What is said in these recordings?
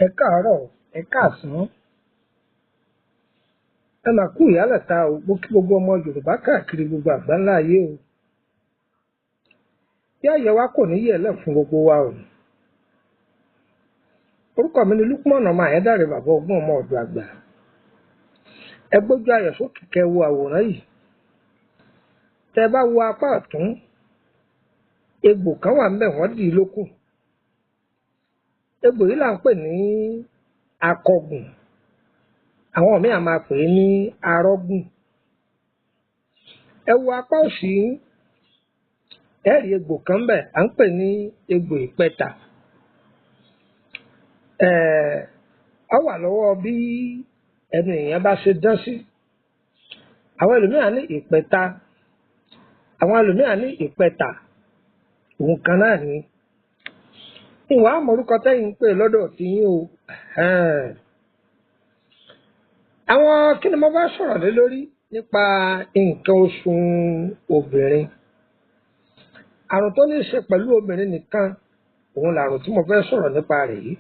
Ẹ káàárọ̀, ẹ káàsán, ẹ máa kú ìyálẹ̀ta o, mo kí gbogbo ọmọ Yorùbá káàkiri gbogbo àgbáńlá ayé o. Bí àyẹ̀ wa kò ní yẹ̀lẹ̀ fún gbogbo wa o. Orúkọ mi ni Lukman ọmọ Ayédáre bàbá ọgbọ́n ọmọ ọ̀dọ̀ àgbà. Ẹ gbójú ayọ̀ sókè kẹ́ wo àwòrán yìí. Tẹ́ bá wo apá ọ̀tún, egbò kan wà ńbẹ̀ wọ́n dì í lókùn. Egbò yìí là ń pè ní akọgùn. Àwọn míì á máa pè é ní arọ́gùn. Ẹ wo apá òsì, ẹ rí egbò kan ńbẹ̀ à ń pè ní egbò ìpẹtà. Ó wà lọ́wọ́ bí ẹnu èèyàn bá ṣe dán sí. Àwọn ẹlòmíràn ní ìpẹta, àwọn ẹlòmíràn ní ìpẹtà, òun kan náà ni. Ìwà àmọ́ orúkọ tẹ́yìn ń pè lọ́dọ̀ tí yín o. Àwọn kí ni mo bá sọ̀rọ̀ lé lórí nípa nǹkan oṣù obìnrin. Àrùn tó ní í ṣe pẹ̀lú obìnrin nìkan, òun làrùn tí mo fẹ́ sọ̀rọ̀ nípa rẹ̀ yìí.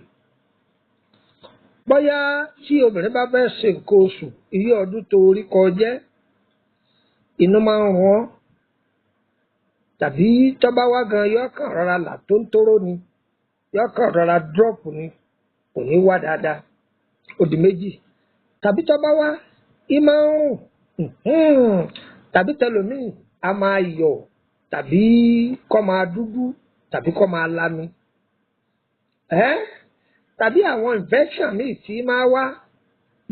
Bóyá tí obìnrin bá fẹ́ ṣe nǹkan oṣù, iye ọdún tó rí kọjá, inú máa ń rún ọ́, tàbí tó bá wá gan yóò kàn rọra là tó ń tóró ni, yóò kàn rọra drop ni, kò ní wá dáadáa, ó di méjì. Tàbí tó bá wá, í máa ń rùn, tàbí tẹlòmíì á máa yọ̀, tàbí kó máa dúdú, tàbí kó máa lami. Tàbí àwọn infection míì tí máa wá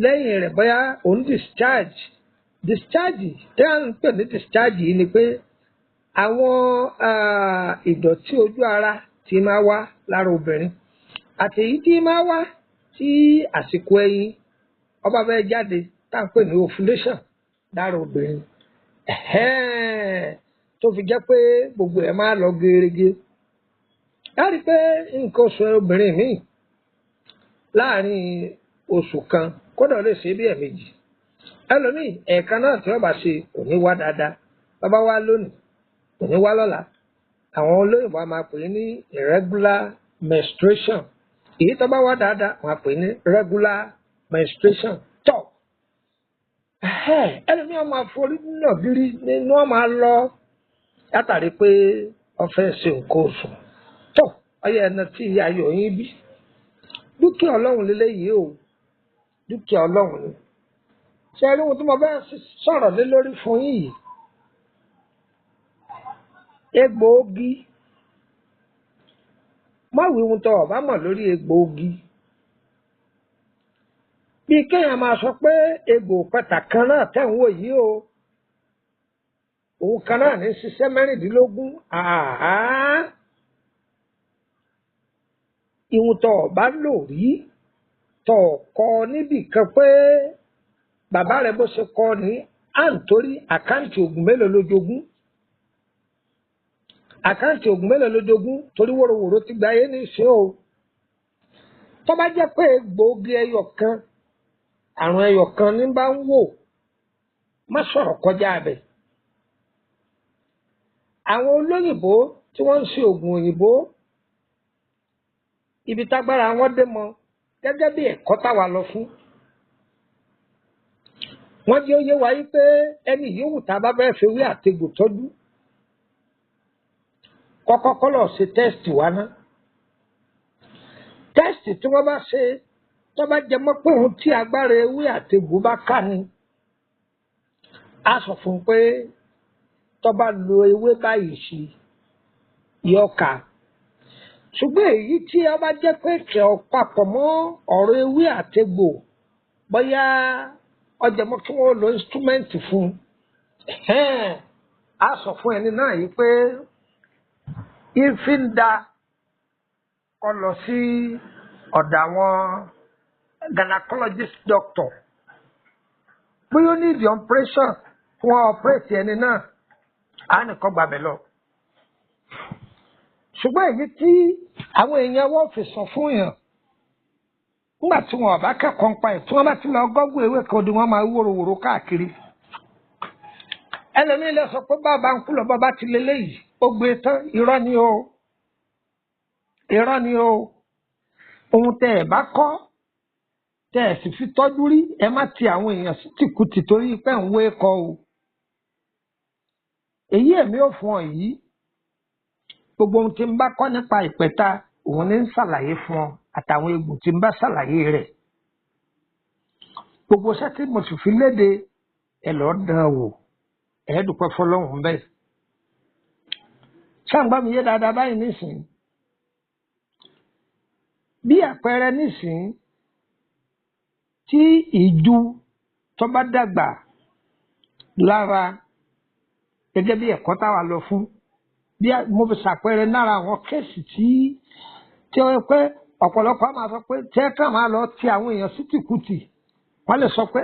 lẹ́yìn rẹ̀, bóyá òun discharge tí a ń pè ní discharge yìí ni pé àwọn ìdọ̀tí ojú ara tí máa wá lára obìnrin, àti èyí tí máa wá tí àsìkò ẹyin ọba fẹ́ jáde tá à ń pè ní ovulation lára obìnrin. Tó fi jẹ́ pé gbogbo ẹ̀ máa lọ gerege. Á rí i pé nǹkan oṣù obìnrin míì láàárín oṣù kan kódà lè ṣe bí ẹ̀ẹ̀mejì. Ẹlòmíì ẹ̀ẹ̀kan náà tí wọ́n bá ṣe kò ní wá dáadáa. Bàbá wá lónìí kò ní wá lọ́la. Àwọn olóyìnbó á máa pè é ní irregular menstruation. Èyí tó bá wá dáadáa wọ́n á pè é ní regular menstruation. Tọ́ ẹlòmíì á máa forí náà gírí nínú ọ̀ máa lọ látàrí pé wọ́n fẹ́ ṣe nǹkan oṣù. Tọ́ ọyẹ ẹni tí ìyá ayọ̀ yín bí. Dúkìá Ọlọ́run lélẹ́yìí o, dúkìá Ọlọ́run ni. Ṣé ẹ rí ohun tí mo bá sọ̀rọ̀ lé lórí fún yín yìí? Egbòogi. Má wí ohun tó o bá mọ̀ lórí egbòogi. Bí kéèyàn máa sọ pé egbò ìpẹtà kan náà tẹ̀ ń wò yìí o, òun kan náà ní ṣiṣẹ́ 16. Ìhun tó o bá lò rí, tó o kọ níbì kan pé bàbá rẹ bó ṣe kọ ní à ń torí àkáǹtì oògùn mélòó ló jogún. Àkáǹtì oògùn mélòó ló jogún torí wòròwòrò ti gba ayé ní ìṣe o. Tó bá jẹ́ pé egbòogi ẹyọ kan, àrùn ẹyọ kan ní bá ń wò, má sọ̀rọ̀ kọjá abẹ̀. Àwọn olóyìnbó tí wọ́n ń ṣe oògùn òyìnbó, ibi tágbára wọn dé mọ gẹ́gẹ́ bí ẹ̀kọ́ táwa lọ fún. Wọ́n jẹ́ ó yé wa yí pé ẹni yòówù tá a bá fẹ́ fi ewé àtegbò tọ́jú, kọ́kọ́ lọ ṣe tẹ́sítì wa ná. Tẹ́sítì tí wọ́n bá ṣe tó bá jẹ mọ́ pé òun tí agbára ewé àtegbò bá ká ni, á sọ fún un pé tó bá lo ewé báyìí sí yóò ká. Ṣùgbọ́n èyí tí a bá jẹ́ pé kẹ̀ ọ́ papọ̀ mọ́ ọ̀rọ̀ ewé àtegbò, bóyá ọjà mọ́ kí wọ́n lo instrument fún un, á sọ fún ẹni náà yìí pé ìfi ń da kó lọ sí ọ̀dọ̀ àwọn gynecologist doctor. Bóyá ó ní ìdí operation fún wọn operate ẹni náà, á nìkan gbàbẹ̀ lọ. Ṣùgbọ́n èyí tí àwọn èèyàn wọ́n fi sọ fún yàn nígbà tí wọn bá kẹ́kọ̀ọ́ ń pa ẹ̀, tí wọ́n bá ti lọ gọ́gùn ewé kan di wọ́n máa wòròwòrò káàkiri. ẹlòmíì lè sọ pé bàbá ń kú lọ bàbá ti lélẹ́yìí ó gbé tán irọ́ ni o irọ́ ni o ohun tẹ́ ẹ bá kọ́ tẹ́ ẹ sì fi tọ́jú rí ẹ má ti àwọn èèyàn sí tìkùtì torí pé ń wé kọ o èyí èmi ò fún ọ yìí gbogbo ohun tí ń bá kọ́ nípa ìpẹ̀ta òun ní ń ṣàlàyé fún ọ àtàwọn egbò tí ń bá ṣàlàyé rẹ̀ gbogbo iṣẹ́ tí mo sì fi léde ẹ lọ́ọ́ dán wò ẹ dúpẹ́ fọlọ́hún bẹ́ẹ̀ ṣáàgbá mi yé dáadáa báyìí nísìnyí bí àpẹẹrẹ nísìnyí tí ìju tó bá dàgbà lára gẹ́gẹ́ bí ẹ̀kọ́ táwa lọ fún bí mo fi ṣàpẹẹrẹ lára àwọn kéèsì tí ó yẹ pé ọ̀pọ̀lọpọ̀ máa sọ pé tí ẹ kàn máa lọ ti àwọn èèyàn sí tìkùtì wọ́n lè sọ pé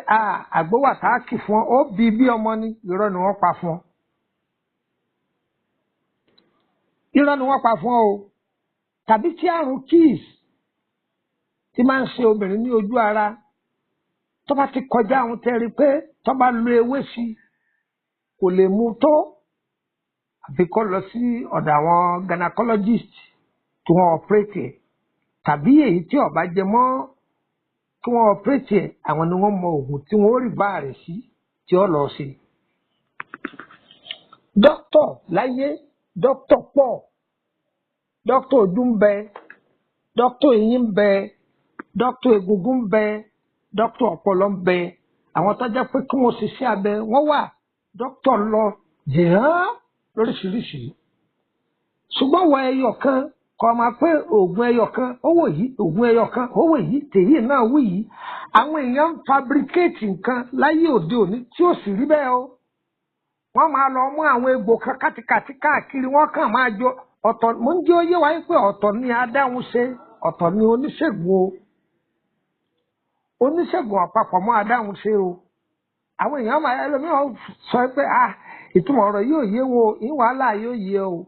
àgbówà tá a kì fún ọ ó bí ọmọ ní irọ́ ni wọ́n pa fún ọ irọ́ ni wọ́n pa fún ọ o tàbí tí àrùn kíìs tí máa ń ṣe obìnrin ní ojú ara tó bá ti kọjá àwọn tẹ́rí pé tó bá lo ewé sí kò lè mú tó àfi kó lọ sí ọ̀dọ̀ àwọn gynecologist tí wọ́n operate ẹ̀ tàbí èyí tí ó bá jẹ mọ́ kí wọ́n operate ẹ̀ àwọn ni wọ́n mọ oògùn tí wọ́n rí bá rẹ̀ sí tí ó lọ sí. dókítà láyé dókítà pọ̀ dókítà ojú ń bẹ dókítà eyín ń bẹ dókítà egungun ń bẹ dókítà ọpọlọ ń bẹ àwọn tó jẹ́ pé kí wọ́n ṣiṣẹ́ abẹ wọ́n wà dókítà lọ jìhán lóríṣiríṣi ṣùgbọ́n wọ ẹyọ kan kọ́ máa pé oògùn ẹyọ kan owó yìí oògùn ẹyọ kan owó yìí tèyí náà wí yìí àwọn èèyàn ń fabricate nǹkan láyé òde òní tí ó sì rí bẹ́ẹ̀ o wọ́n máa lọ mú àwọn egbò kan kátikàtí káàkiri wọ́n kàn máa jọ ọ̀tọ̀ mo ń jẹ́ oyé wáyé pé ọ̀tọ̀ ni adáhùn ṣe ọ̀tọ̀ ni oníṣègùn o oníṣègùn àpapọ̀ mọ́ adáhùn ṣe o àwọn èèyàn máa ẹlòmíràn sọ pé ìtumọ̀ ọ̀rọ̀ yóò yé wo ìwàhálà yóò yé o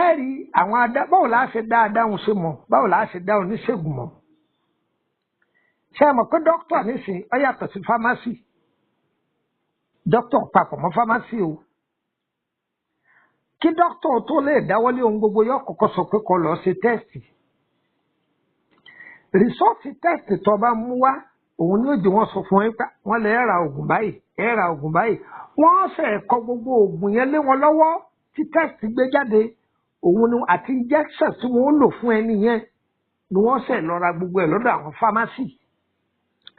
ẹ rí àwọn báwo la ṣe dá adáhùn ṣe mọ̀ báwo la ṣe dá oníṣègùn mọ̀ ṣé ẹ mọ̀ pé dókítà nísìnyí ó yàtọ̀ sí fámásì dókítà papọ̀ mọ́ fámásì o kí dókítà tó lè dáwọ́lé ohun gbogbo yóò kọ́kọ́ sọ pé kó lọ ṣe tẹ́sítì rìsọ́ọ̀tì tẹ́sítì tó bá mú wá òun ní òjò wọn sọ fún ẹ pé wọn lè ra oògùn báyìí ra oògùn báyìí wọn ṣe kọ gbogbo oògùn yẹn lé wọn lọ́wọ́ tí tẹ́sítì gbé jáde òun ni àti injection tí wọn ó lò fún ẹni yẹn ni wọn ṣe lọ ra gbogbo ẹ lọ́dọ̀ àwọn fámásì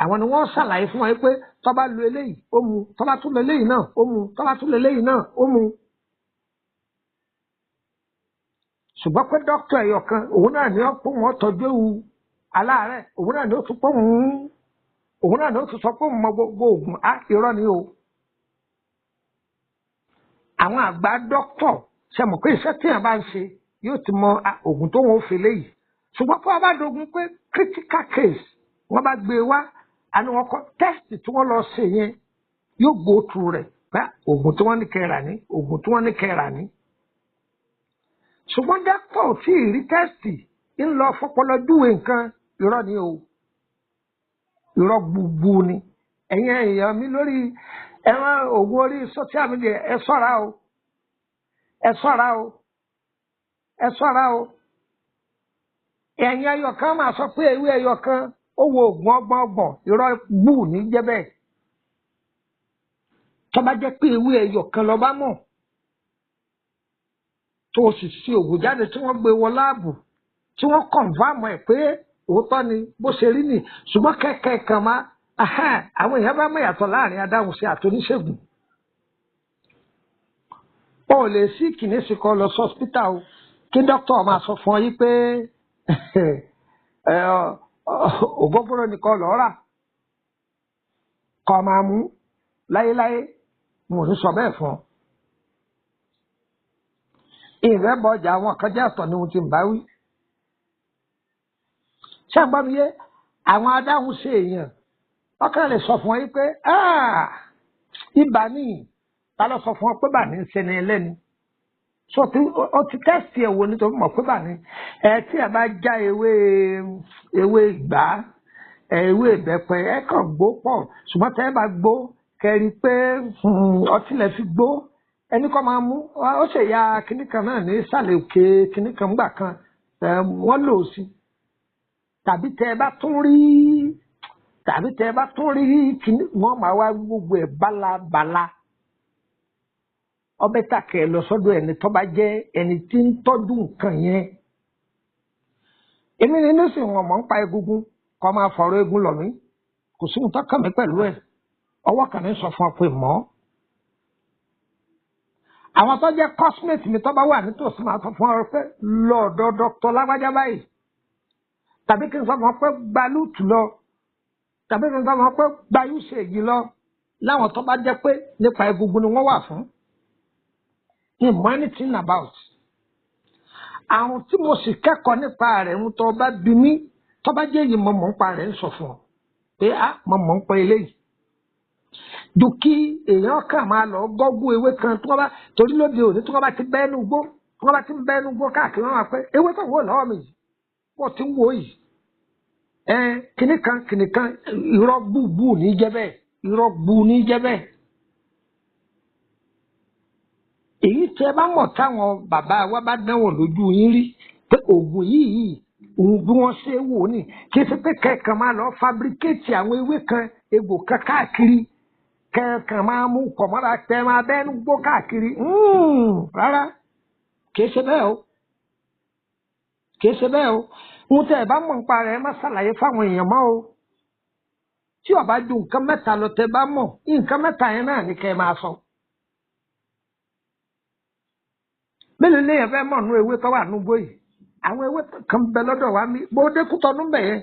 àwọn ni wọn ṣàlàyé fún ẹ pé tó bá lo eléyìí ó mu tó bá tún lo eléyìí náà ó mu tó bá tún lo eléyìí náà ó mu ṣùgbọ́n pé dókítà ẹyọ kan òun náà ni ó pọ̀ wọn tọ́jú ewu aláàárẹ̀ òun náà ni ó tún pọ̀ òun náà ni ó tún sọ pé mọ gbogbo oògùn irọ́ ni o àwọn àgbà dókítà ṣe mọ̀ pé iṣẹ́ tí èèyàn bá ń ṣe yóò ti mọ oògùn tó wọn ò fi léyìí ṣùgbọ́n pé wọ́n bá dogun pé critical case wọ́n bá gbé wá àni wọ́n kọ́ test tí wọ́n lọ ṣe yẹn yóò go through rẹ̀ pé oògùn tí wọ́n ní kẹ́ra ní oògùn tí wọ́n ní kẹ́ra ní ṣùgbọ́n dókítà ò tí ì rí test ń lọ fọpọlọ júwe nǹkan irọ́ ni o irọ́ gbogbo ni ẹ̀yin èèyàn mi lórí ẹ̀rọ ògùn orí social media ẹ ṣọ́ra o ẹ ṣọ́ra o ẹ ṣọ́ra o ẹ̀yin ẹyọ kan máa sọ pé ewé ẹyọ kan ó wo oògùn ọgbọ̀n irọ́ gbù ní jẹ́ bẹ́ẹ̀ tó bá jẹ́ pé ewé ẹyọ kan lọ bá mọ̀ tó o sì ṣe oògùn jáde tí wọ́n gbé wọ láàbù tí wọ́n kọ̀ǹfàmù ẹ̀ pé òótọ́ ni bó ṣe rí nì ṣùgbọ́n kẹ̀kẹ́ kan máa àwọn èèyàn bá mọ̀ yàtọ̀ láàrin adáhùnṣe àti oníṣègùn o ò lè sí kìnìún kan lọ sọ́spítà o kí dókítà máa sọ fún ọ yí pé ògógóró nìkan lọ́ọ́ rà kọ́ máa mú láyéláyé mo ní sọ bẹ́ẹ̀ fún ọ ìrẹ́bọjà àwọn kan jẹ́ ọ̀tọ̀ ni mo ti ń bá wí ṣé ẹ gbọ́ mi yé àwọn adáhùnṣe èèyàn ọkàn lè sọ fún ọ yí pé ibà ní ta ló sọ fún ọ pé bà ní sẹni ẹlẹ́ni so ó ti tẹ́sítì ẹ̀ wò nítorí mọ̀ pé bà ní tí ẹ bá já ewé ìgbá ewé ìbẹ́pẹ ẹ kàn gbó pọ̀ ṣùgbọ́n tẹ́ ẹ bá gbó kẹrí pé ọtí lẹ fi gbó ẹni kọ́ máa mú ó ṣe ya kinní kan náà ní ìsàlẹ̀ òkè kinní kan gbà kan wọ́n lò ó sí tàbí tẹ ẹ bá tún rí kinní wọ́n máa wá gbogbo ẹ̀ bálabàla ọbẹ̀ tàkẹ́ lọ sọ́dọ̀ ẹni tó bá jẹ́ ẹni tí ń tọ́jú nǹkan yẹn èmi ní nísìnyí wọn mọ̀ ń pa egungun kọ́ máa fọ̀rọ̀ egun lọ mí kò sí nǹkan kàn mí pẹ̀lú ẹ̀ ọwọ́ kan ní sọ fún ọ pé mọ́ àwọn tó jẹ́ cosmate mi tó bá wà nítòsí máa sọ fún ọ pé lọ́ọ̀dọ̀ dr lágbájá báyìí tàbí kí n sọ fún ọ pé gba lúùtù lọ tàbí kí n sọ fún ọ pé gba usage lọ láwọn tó bá jẹ́ pé nípa egungun ni wọ́n wà fún ìmọ̀ anything about àrùn tí mo sì kẹ́kọ̀ọ́ nípa rẹ̀ ń tọ́ bá bí mi tó bá jẹ́ èyí mọ̀ ń pa rẹ̀ ń sọ fún ọ pé mọ̀ ń pa eléyìí dùkí èèyàn kàn máa lọ gọ́gùn ewé kan tí wọ́n bá torí lóde òní tí wọ́n bá ti bẹ́ẹ̀nu gbó tí wọ́n bá ti bẹ́ẹ̀nu gbó káàkiri wọn wá pé ewé tó wò lọ́wọ́ mi yìí wọ́n ti ń wò yìí kìnnì kan irọ́ gbùgbù ní jẹ́ bẹ́ẹ̀ irọ́ gbù ní jẹ́ bẹ́ẹ̀ èyí tí ẹ bá mọ̀ táwọn bàbá wa bá dánwò lójú yín rí pé oògùn yìí òun bí wọ́n ṣe wò ní kí ẹ fi pé kẹ́ẹ̀kan máa lọ fabricate àwọn ewé kan egbò kan káàkiri kẹ́ẹ̀kan máa mú kọ̀mọ́ra tẹ máa bẹ́ẹ̀nu gbó káàkiri rárá kìí ṣe bẹ́ẹ̀ o ohun tẹ́ ẹ bá mọ̀ nípa rẹ̀ ẹ má ṣàlàyé fáwọn èèyàn mọ́ o tí ó bá ju nǹkan mẹ́ta lọ tẹ́ bá mọ̀ nǹkan mẹ́ta yẹn náà ni kẹ́ ẹ máa sọ. mélòó lèèyàn fẹ́ mọ̀ nú ewé tó wà núgbó yìí àwọn ewé kan bẹ lọ́dọ̀ wa mi bó dé Kútọ́nù bẹ̀ yẹn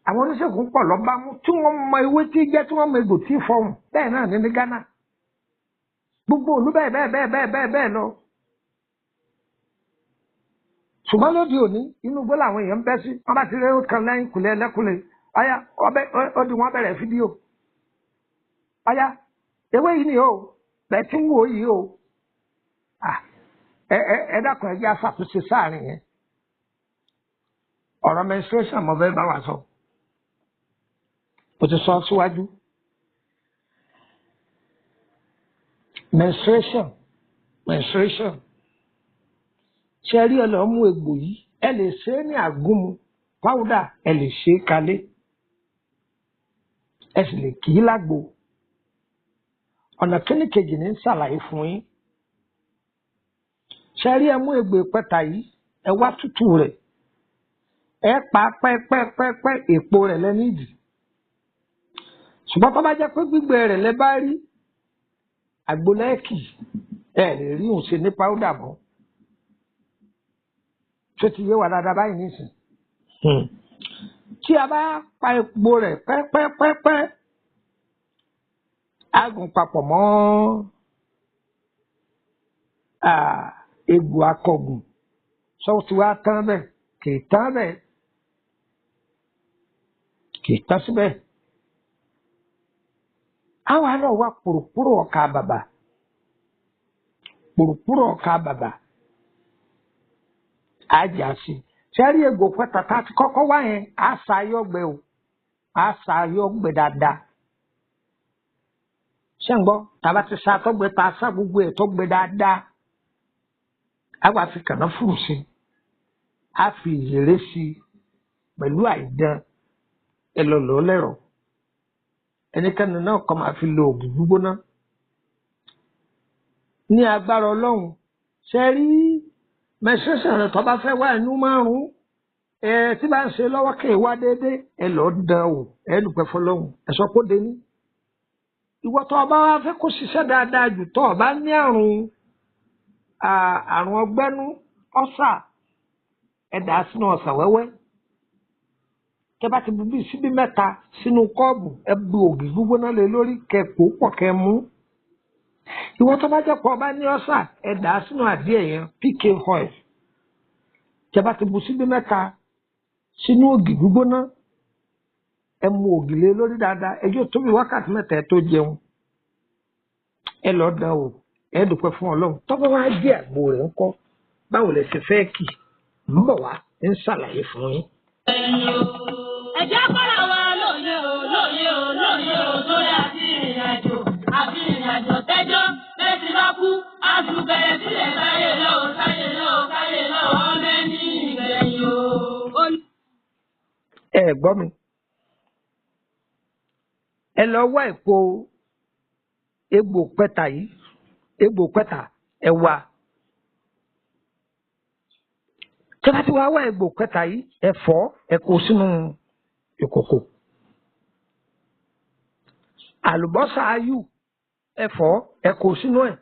àwọn oníṣègùn pọ̀ lọ́ba mú tí wọ́n mọ ewé tí jẹ́ tí wọ́n mọ egbò tí fọhùn bẹ́ẹ̀ náà ní Ghana gbogbo òlú bẹ́ẹ̀ lọ. ṣùgbọ́n lóde òní inú igbó làwọn èèyàn ń bẹ́ sí wọ́n bá ti rí kan lẹ́yìn kùlẹ̀ ẹlẹ́kùlẹ̀ ọ̀yá ó di wọ́n bẹ̀rẹ̀ fídíò ọ̀yá ewé yìí ni o bẹ́ẹ̀ tí ń wò yìí o ẹ dákun ẹ jẹ́ aṣàtúnṣe sáàrin yẹn ọ̀rọ̀ menstruation mo fẹ́ bá wa sọ mo ti sọ síwájú menstruation ṣe rí ẹ lọ́ọ́ mú egbò yìí ẹ lè ṣe é ní àgúnmu powder ẹ lè ṣe é kalẹ̀ ẹ sì lè kì í lágbo ọ̀nà kíní kejì ní ṣàlàyé fún yín ṣe rí ẹ mú egbò ìpẹta yìí ẹ wá tútù rẹ̀ ẹ pa pẹ́pẹ́pẹ́pẹ́ èpo rẹ̀ lẹ́ní ìdì ṣùgbọ́n tó bá jẹ́ pé gbígbẹ rẹ̀ lẹ bá rí àgbólẹ́ẹ̀kì ẹ lè rí òun ṣe ní powder mọ́ tó ti yé wa dáadáa báyìí nísìn tí a bá pa epo rẹ̀ pẹ́pẹ́pẹ́pẹ́ á gùn papọ̀ mọ́ egbò akọgùn sọ́wọ́ tí wàá tán bẹ́ẹ̀ kì í tán bẹ́ẹ̀ kì í tán síbẹ̀ àwọn àna wa pòròpórò ọkà bàbà àjà sí sẹ́rí egbò pẹ́ta tá a ti kọ́kọ́ wá yẹn á sa ayọ́gbẹ o á sa ayọ́gbẹ dáadáa ṣé ń gbọ́ tàbá ti sa àtọ́gbẹ tá a sá gbogbo ẹ̀ tọ́gbẹ dáadáa á wá fi kànáfùrù sí á fi ìyèrè sí pẹ̀lú àìdán ẹ lọ lọ lẹ́rọ ẹnikẹ́ni náà kọ́ máa fi lo oògùn gbígbóná ní agbára Ọlọ́run sẹ́rí menstruation rẹ̀ tó bá fẹ́ wá inú márùn-ún tí bá ń ṣe lọ́wọ́ kí ẹ wá déédéé ẹ lọ́ọ́ dán o ẹ dúpẹ́ fọlọ́hún ẹ sọ pé ó dé ní. ìwọ tó o bá wá fẹ́ kó ṣiṣẹ́ dáadáa jù tó o bá ní àrùn ọgbẹ́nú ọ̀sà ẹ dà á sínú ọ̀sà wẹ́wẹ́ tẹ bá ti bu bí síbí mẹ́ta sínú kọ́ọ̀bù ẹ bu ògì gbígbóná lé lórí kẹ pò pọ̀ kẹ mú. ìwọ tó bá jẹ́ pé o bá ní ọ̀sà ẹ dà á sínú àdìẹ yẹn pk oil tẹ bá ti bu síbí mẹ́ta sínú ògì gbígbóná ẹ mu ògì lé lórí dáadáa ẹ yóò tóbi wákàtí mẹ́ta ẹ tó jẹun ẹ lọ dán o ẹ dúpẹ́ fún Ọlọ́run tọ́pọ̀ wá jẹ́ àgbo rẹ̀ ńkọ́ báwo lẹ ṣe fẹ́ kì ń bọ̀ wá ń ṣàlàyé fún yín. ẹ̀jẹ̀ kọ́ra wa lóye o lórí àti ìrìnàjò. gbọ́ mi ẹ lọ wá èpo egbò pẹ́tà yìí egbò pẹ́tà ẹ wá tí wọ́n ti wá egbò pẹ́tà yìí ẹ fọ̀ ẹ kó sínú ìkòkò àlùbọ́sà ayù ẹ fọ̀ ẹ kó sínú ẹ̀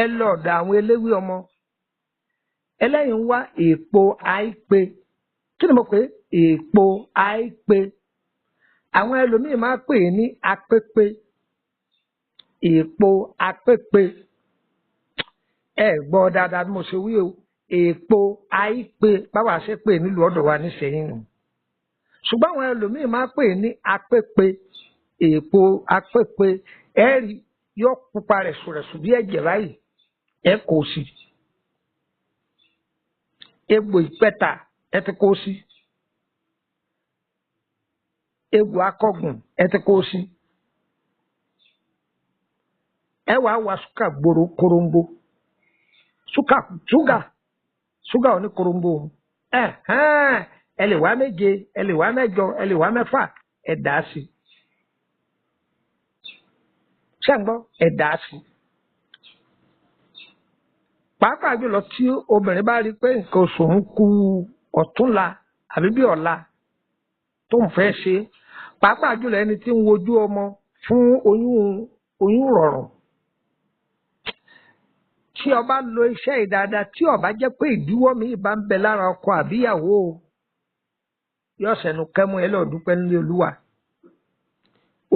ẹ lọ ọ̀dọ̀ àwọn eléwé ọmọ ẹlẹ́yìn wá èèpo àìpé kí ni mo pè é èèpo àìpé àwọn ẹlòmíì máa pè é ní apépé èèpo apépé ẹ gbọ́ dáadáa bí mo ṣe wí o èèpo àìpé báwa ṣe pè é nílùú ọ̀dọ̀ wa nísìnyí nù ṣùgbọ́n àwọn ẹlòmíì máa pè é ní apépé èèpo apépé ẹ rí yọ pupa rẹ̀sùrẹ̀sù bí ẹ̀jẹ̀ báyìí ẹ kò sí egbò ìpẹtà ẹ ti kó sí egbò akọgùn ẹ ti kó sí ẹ wàá wá ṣúgà gbòòrò korombo ṣúgà òní korombo ẹ lè wá méje ẹ lè wá mẹ́jọ ẹ lè wá mẹ́fà ẹ dà á sí ṣé ń gbọ́ ẹ dà á sí pàápàá jùlọ tí obìnrin bá rí i pé nǹkan oṣù ń kù ọ̀túnla àbí bí ọ̀la tó ń fẹ́ ṣe pàápàá jùlọ ẹni tí ń wojú ọmọ fún oyún rọ̀rùn tí ó bá lo iṣẹ́ ìdáadáa tí ó bá jẹ́ pé ìdíwọ́ mi bá ń bẹ lára ọkọ àbíyàwó yóò ṣẹnu kẹ́mú ẹ lọ́ọ́ dúpẹ́ nílé olúwa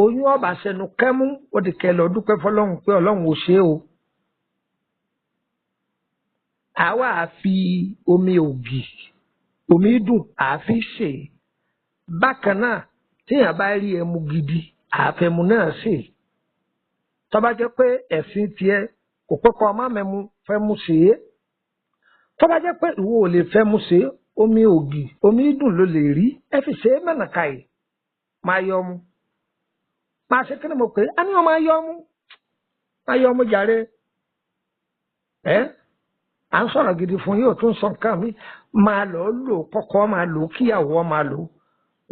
oyún ó bá ṣẹnu kẹ́mú ó di kẹ́ lọ́ọ́ dúpẹ́ fọlọ́run pé ọlọ́run ò ṣe é o. àwa àfi omi ògì omi dùn àfi ṣe bákan náà téèyàn bá rí ẹmu gidi àfẹmu náà ṣe tó bá jẹ́ pé ẹ̀sìn tiẹ̀ kò pé kọ́ ọmọ mẹ́mu fẹ́mu ṣe é tó bá jẹ́ pé ìwọ ò lè fẹ́mu ṣe é omi ògì omi dùn ló lè rí ẹ fi ṣe é mẹ́nàkà yìí máa yọ ọmú máa ṣe kí ni mo pè é á ní wọn máa yọ ọmú jàre à ń sọ̀rọ̀ gidi fún yóò tún sọ nǹkan mi máa lọ lò kọ́kọ́ máa lò kíyàwó máa lò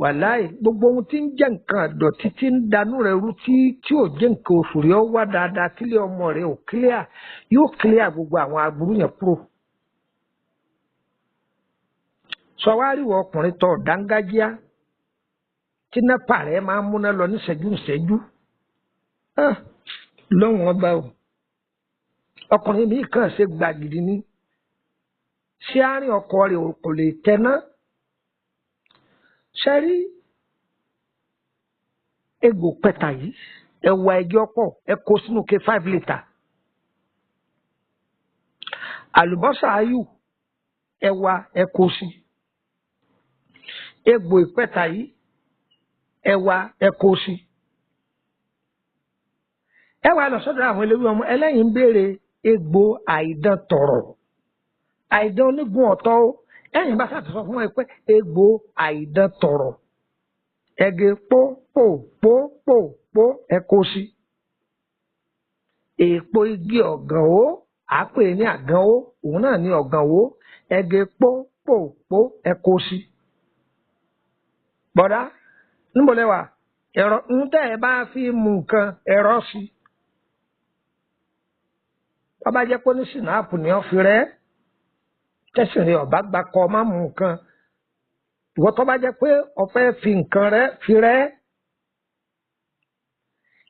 wàláì gbogbo ohun tí ń jẹ́ nǹkan àdọ̀tí tí ń danú rẹ̀ rú tí ò jẹ́ nǹkan oṣù rẹ̀ ó wá dáadáa kílẹ̀ ọmọ rẹ̀ ò kílẹ̀ yóò kílẹ̀ gbogbo àwọn aburú yẹn kúrò. sọ wá rí wọ ọkùnrin tó dángájíá tí nẹ́pà rẹ̀ máa ń múná lọ ní ìṣẹ́jú lọ́wọ́n ọba o ọkùnrin mi kàn ṣe gbàgìdì ní ṣé àárín ọkọ rẹ̀ kò lè tẹná ṣe rí egbò pẹ̀tà yìí ẹ̀wà ẹ̀jẹ̀ ọ̀pọ̀ ẹ kó sínú ke 5 litre àlùbọ́sà ayù ẹ̀wà ẹ kó sí egbò ìpẹ̀tà yìí ẹ̀wà ẹ kó sí ẹ̀wà lọ sọ́dọ̀ àwọn eléwé ọmọ ẹlẹ́yìn ń béèrè egbò àìdán tọ̀rọ̀ àìdán onígun ọ̀tọ̀ ó ẹ̀yìn bá ṣàtúnṣe fún ẹ pé egbò àìdán tọ̀rọ̀ ẹ̀gẹ́ pó ẹ kó sí èèpo igi ọ̀gàn ó àápè ní àgàn ó òun náà ní ọ̀gàn ó ẹ̀gẹ́ pó ẹ kó sí. bọ̀dá níbo lẹ́wà ẹ̀rọ ń tẹ́ ẹ bá fi mú nǹkan ẹ̀rọ sí bàbá jẹ́ pé ní sinapu ni wọ́n fi rẹ́ tẹ̀sán rẹ̀ ọ̀bá gba kọ́ má mú nǹkan ìwọ tó bá jẹ́ pé ọ̀fẹ́ fi nǹkan rẹ̀ fi rẹ́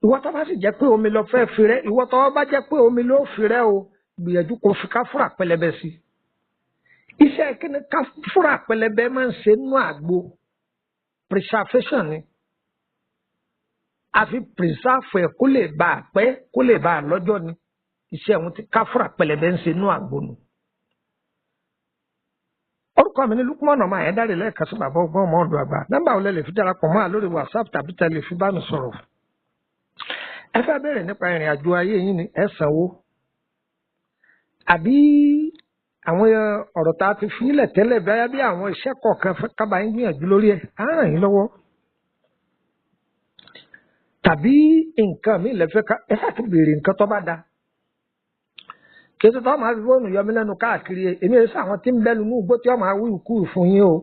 ìwọ tó bá sì jẹ́ pé omi lọ fẹ́ fi rẹ́ ìwọ tó bá jẹ́ pé omi ló fi rẹ́ o gbìyànjú kó fi káfúrà pẹlẹbẹ sí iṣẹ́ kíni káfúrà pẹlẹbẹ máa ń ṣe nínú àgbo preservation ni àfi preserve ẹ̀ kó lè bá a pẹ́ kó lè bá a lọ́jọ́ ni iṣẹ́ òun ti káfúrà pẹlẹbẹ ń ṣe nínú àgbo nù. orúkọ mi ní Lukman ọmọ àyẹ̀dáre lẹ́ẹ̀kan sí bàbá ọgbọ́n ọmọ ọdún àgbà nọ́mbà olè lè fi darapọ̀ mọ́ àlórí WhatsApp tàbí tẹlẹ fi bá mi sọ̀rọ̀ ẹ fẹ́ bẹ̀rẹ̀ nípa ìrìn àjò ayé yín ni ẹ sanwó àbí àwọn ọ̀rọ̀ tá a ti fi ilẹ̀ tẹ́lẹ̀ báyá bí àwọn iṣẹ́ kọ̀ọ̀kan fẹ́ kábà ń gbìyànjú lórí ẹ̀ á ràn yín lọ́wọ́ tàbí nǹkan mi lẹ́fẹ́ ká ẹ ṣáà ti béèrè nǹkan tó bá da kí ẹ tó máa fi fóònù yọmí lẹ́nu káàkiri èmi ẹ̀ sọ àwọn tí ń bẹ́lu ní ugbó tí wọ́n máa wí ìkú fún yín o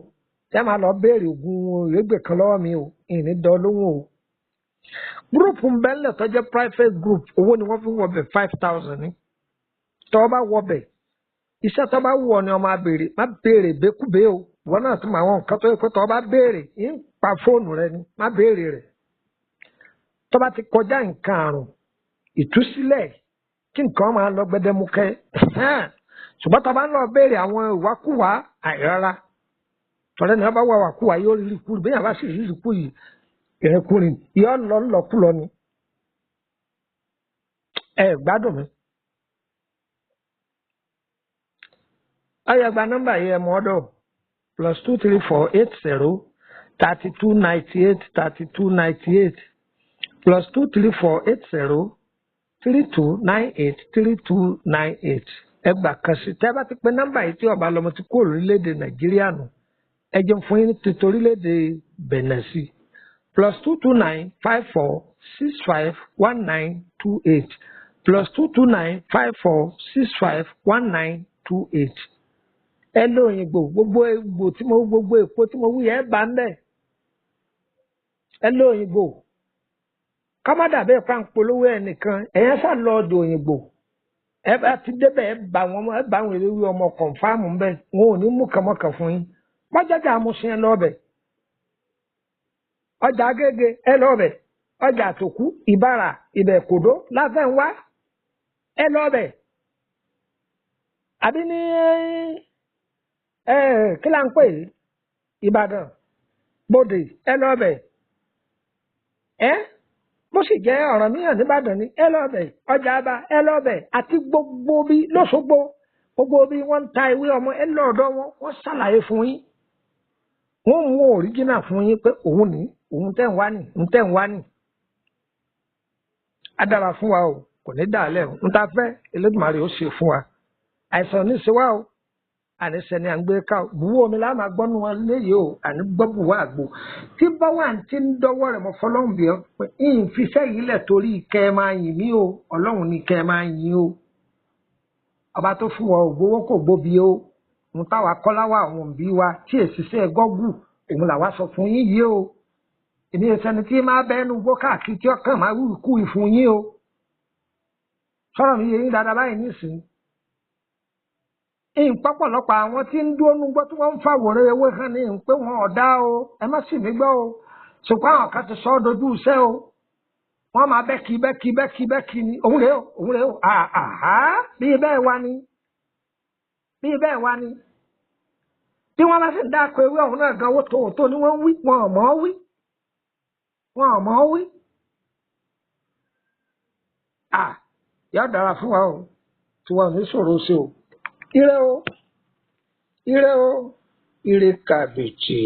tẹ́ máa lọ béèrè oògùn ìrégbè kan lọ́wọ́ mi o ìní dán lóhùn o. gúrùpù ń bẹ́ńlẹ̀ tó jẹ́ private group owó ni wọ́n fi ń wọbẹ̀ 5,000 ní. tọ́ bá wọbẹ̀ iṣẹ́ tó bá wù ọ́ ni ọmọ abèrè má béèrè békúbé o ìwọ náà tún mọ àwọn nǹkan tó yẹ pé tọ́ bá béèrè ń pa fóònù rẹ ni má béèrè rẹ̀. tọ́ bá ti kọjá nǹkan àrùn ìtúsílẹ̀ kí nǹkan máa lọ gbẹdẹmukẹ́ ṣùgbọ́n tọ́ bá ń lọ béèrè àwọn ìwákùwà àìrárá tọ́lẹ́ ni wọ́n bá wà wàkúwà yóò rí ikú bí yàrá sì rí ikú yìí ìrìnkúrìn yóò lọ lọkúlọ ni ẹ gbádùn mi. ayagba nọ́mbà yìí ẹ mọ ọdọ +23480 3298 3298 +23480 3298 3298 ẹ gbà kan sí tẹ́ bá ti pè nọ́mbà yìí tí ọba lọmọ ti kó orílẹ̀-èdè Nàìjíríà nù ẹ jẹun fún yín ti torílẹ̀-èdè Benin sí +229 54 65 1928 +229 54 65 1928. ẹ ló òyìnbó gbogbo egbò tí mo gbogbo èpo tí mo wí ẹ bá ń bẹ ẹ ló òyìnbó kámádà bẹ́ẹ̀ pa ń polówó ẹ nìkan ẹ̀yẹn sá lọ ọ̀dọ̀ òyìnbó ẹ bá ti débẹ̀ ẹ bá àwọn èrè ọmọ kọ̀ǹfàmù ń bẹ wọn ò ní mú kànmọ́kàn fún yín pọ́jọ́jà amúsìn ẹ lọ́ọ̀bẹ̀ ọjà Agége ẹ lọ́ọ̀bẹ̀ ọjà Àtòkú Ìbàrà Ìbẹ̀kòdó Láfẹnwá ẹ lọ́ọ̀bẹ̀ àbí ní kí là ń pè Ìbàdàn Bòdè ẹ lọ́ọ̀bẹ̀ bó sì jẹ́ Ọ̀rànmíyàn nìbàdàn ni ẹ lọ́ọ̀bẹ̀ ọjà Aba ẹ lọ́ọ̀bẹ̀ àti gbogbo bí lọ́sọ̀gbó gbogbo bí wọ́n ń ta ìwé ọmọ ẹ lọ́ọ̀dọ̀ wọn wọ́n ṣàlàyé fún yín wọ́n mú òríjìnà fún yín pé òun ní òun tẹ̀ ń wá nì òun tẹ̀ ń wá nì. á dára fún wa o kò ní dàálẹ̀ o ń ta fẹ́ Elédùmarè ó ṣe fún wa àìsàn ní ṣe wá o àníṣe ni à ń gbé ká o bùwọ́ omi láà máa gbọ́nú wọn léyìí o àní gbọ́ bùwọ́ àgbo tí báwa ti ń dọ́wọ́ rẹ̀ mọ́ fọlọ́run bí ọ pé ìfiṣẹ́ yìí lẹ̀ torí kẹ́ ẹ máa yìn mí o Ọlọ́run ni kẹ́ ẹ máa yìn o ọba tó fún wa ògbówó kò gbóbi o ń táwa kọ́láwà àwọn òbí wa tí èsìsẹ́ gọ́gù òun làwa sọ fún yín yìí o èmi ìsẹni tí máa bẹ́ẹ̀nu gbó káàkiri tí ọkàn máa wù kú ìfún yín o sọ̀rọ̀ mi yẹ yín dáadáa báyìí nísìnyí ìpọ́pọ̀lọpọ̀ àwọn tí ń dúró nugbọ́ tí wọ́n ń fàwòrán ewé hàn ní pé wọn ọ̀dá o ẹ má sì mí gbọ́ o ṣùgbọ́n àwọn kan ti sọ ọ́ dojú iṣẹ́ o wọ́n máa bẹ́kì ni òun rèé o bí bẹ́ẹ̀ wá ni bí wọ́n bá sì ń dáko ewé ọ̀hún náà gan owó tòótọ́ ni wọ́n wí wọn ò mọ̀ ọ́ wí yóò dára fún wa o tí wọn ò ní ṣòro ṣe o. Ire o, ire kàbìtì.